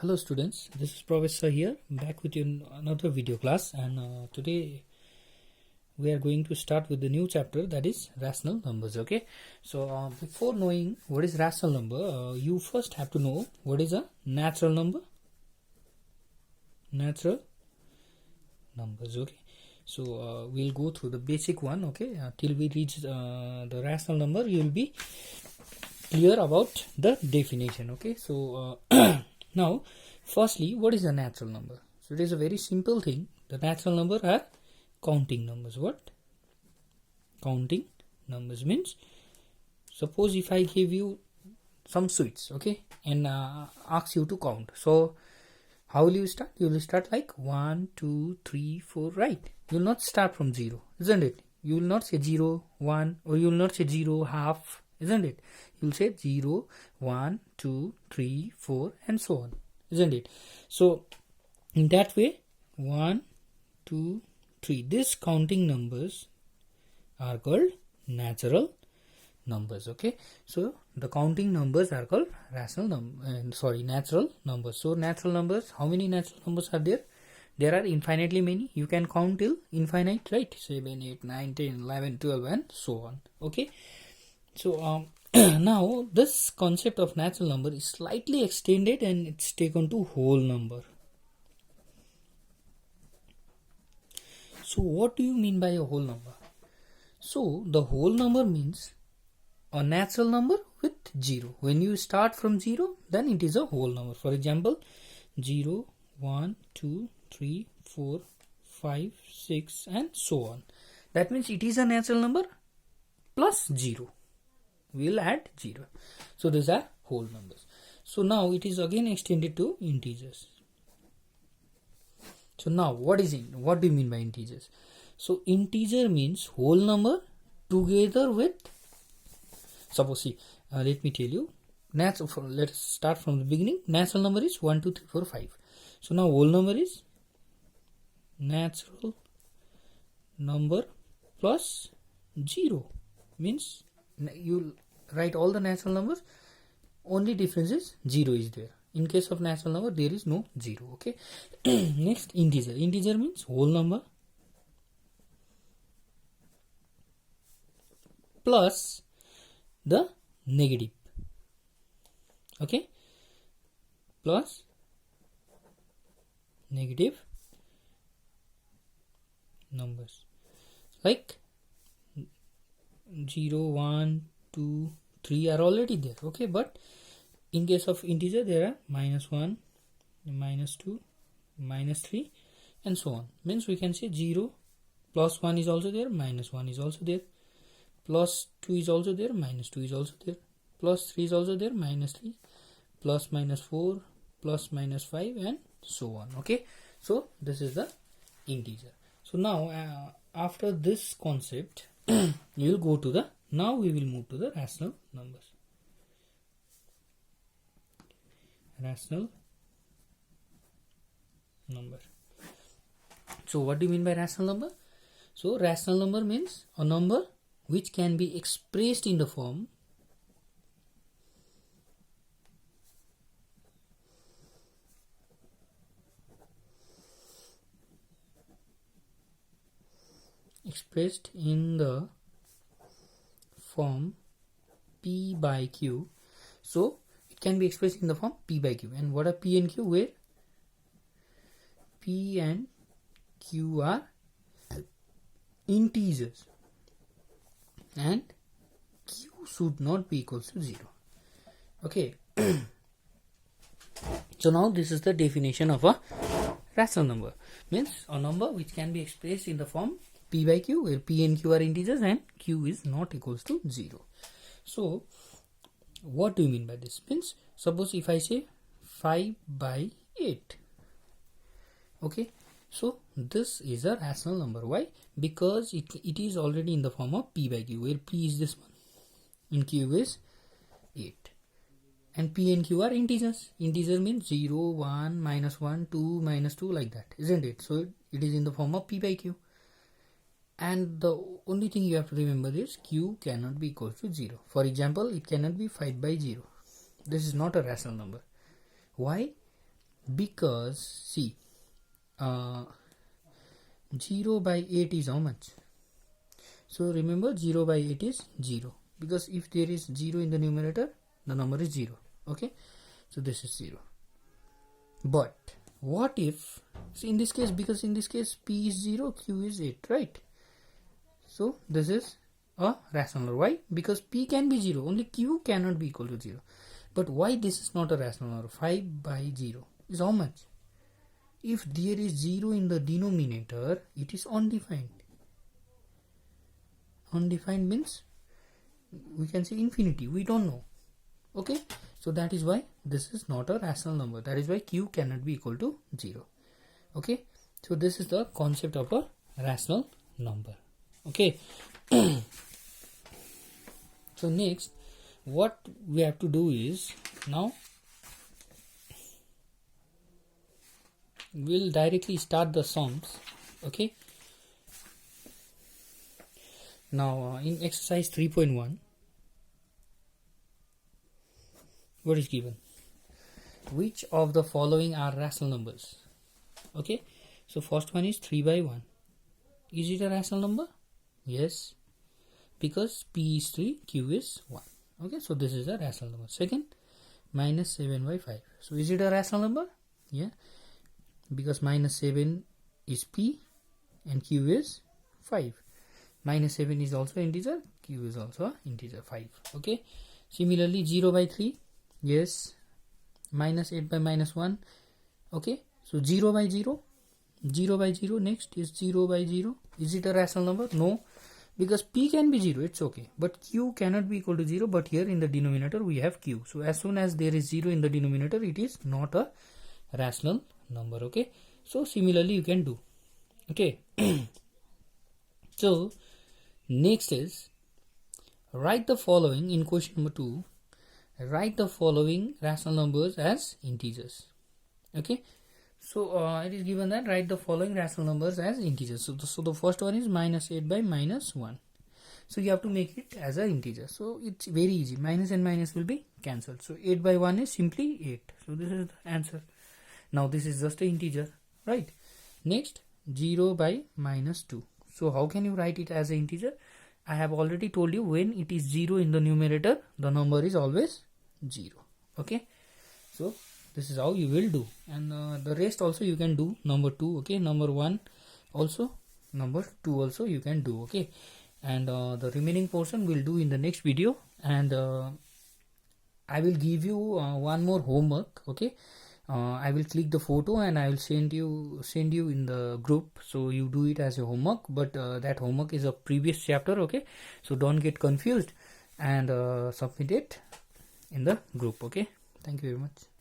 Hello students, this is Professor here, back with you in another video class, and today we are going to start with the new chapter, that is rational numbers. Okay, so before knowing what is rational number, you first have to know what is a natural number. Natural numbers. Okay, so we'll go through the basic one. Okay, till we reach the rational number, you will be clear about the definition. Okay, so now firstly, what is a natural number? So it is a very simple thing. The natural number are counting numbers. What? Counting numbers means, suppose if I give you some sweets, okay, and ask you to count. So how will you start? You will start like 1, 2, 3, 4, right? You will not start from 0, isn't it? You will not say 0, 1, or you will not say 0, half, isn't it? You will say 0, 1, 2, 3, 4, and so on, isn't it? So in that way, 1, 2, 3, these counting numbers are called natural numbers. Okay, so the counting numbers are called natural numbers. So natural numbers, how many natural numbers are there? There are infinitely many. You can count till infinite, right? 7, 8, 9, 10, 11, 12, and so on. Okay, so now this concept of natural number is slightly extended and it's taken to whole number. So what do you mean by a whole number? So the whole number means a natural number with 0. When you start from 0, then it is a whole number. For example, 0, 1, 2, 3, 4, 5, 6, and so on. That means it is a natural number plus 0. We will add 0. So these are whole numbers. So now it is again extended to integers. So now what do you mean by integers? So integer means whole number together with, suppose see, let me tell you, let's start from the beginning. Natural number is 1, 2, 3, 4, 5. So now whole number is natural number plus 0. Means you write all the natural numbers, only difference is 0 is there. In case of natural number, there is no 0. Okay. Next, integer. Integer means whole number plus the negative. Okay, plus negative numbers like 0, 1, 2, 3 are already there. Okay, but in case of integer, there are -1, -2, -3, and so on. Means we can say 0 plus 1 is also there, -1 is also there, plus 2 is also there, -2 is also there, plus 3 is also there, -3, plus -4, plus -5, and so on. Okay, so this is the integer. So now after this concept, you will go to the, now we will move to the rational numbers. Rational number. So what do you mean by rational number? So rational number means a number which can be expressed in the form P by Q. So it can be expressed in the form P by Q. And what are P and Q? Where P and Q are integers and Q should not be equal to 0. Okay. So now this is the definition of a rational number. Means a number which can be expressed in the form P by Q, where P and Q are integers and Q is not equals to 0. So what do you mean by this? Means suppose if I say 5 by 8. Okay, so this is a rational number. Why? Because it is already in the form of P by Q, where P is this one and Q is 8. And P and Q are integers. Integer means 0, 1, -1, 2, -2, like that, isn't it? So it is in the form of P by Q. And the only thing you have to remember is Q cannot be equal to 0. For example, it cannot be 5 by 0. This is not a rational number. Why? because see 0 by 8 is how much? So remember 0 by 8 is 0, because if there is 0 in the numerator, the number is 0. Okay, so this is 0. But what if, so in this case, because in this case p is 0, q is 8, right? So this is a rational number. Why? Because p can be 0, only q cannot be equal to 0. But why this is not a rational number? 5 by 0 is how much? If there is 0 in the denominator, it is undefined. Undefined means we can say infinity, we don't know. Okay, so that is why this is not a rational number. That is why q cannot be equal to 0. Okay, so this is the concept of a rational number. Okay. So next what we have to do is, now we'll directly start the sums. Okay, now in exercise 3.1, what is given? Which of the following are rational numbers? Okay, so first one is 3 by 1. Is it a rational number? Yes, because p is 3, q is 1. Okay, so this is a rational number. Second, minus 7 by 5. So is it a rational number? Yeah, because minus 7 is p and q is 5. Minus 7 is also integer, q is also integer 5. Okay, similarly 0 by 3. Yes, minus 8 by minus 1. Okay, so 0 by 0. 0 by 0, next is 0 by 0. Is it a rational number? No, because p can be 0, it's okay, but q cannot be equal to 0. But here in the denominator we have q, so as soon as there is 0 in the denominator, it is not a rational number. Okay, so similarly you can do. Okay. So next is, write the following in question number 2. Write the following rational numbers as integers. Okay, so it is given that write the following rational numbers as integers. So the first one is minus 8 by minus 1. So you have to make it as an integer. So it's very easy. Minus and minus will be cancelled. So 8 by 1 is simply 8. So this is the answer. Now this is just an integer, right? Next, 0 by minus 2. So how can you write it as an integer? I have already told you, when it is 0 in the numerator, the number is always 0. Okay, so this is how you will do, and the rest also you can do. Number 2, okay, number 1 also, number 2 also you can do. Okay, and the remaining portion we'll do in the next video, and I will give you one more homework. Okay, I will click the photo and I will send you in the group, so you do it as a homework. But that homework is a previous chapter. Okay, so don't get confused, and submit it in the group. Okay, thank you very much.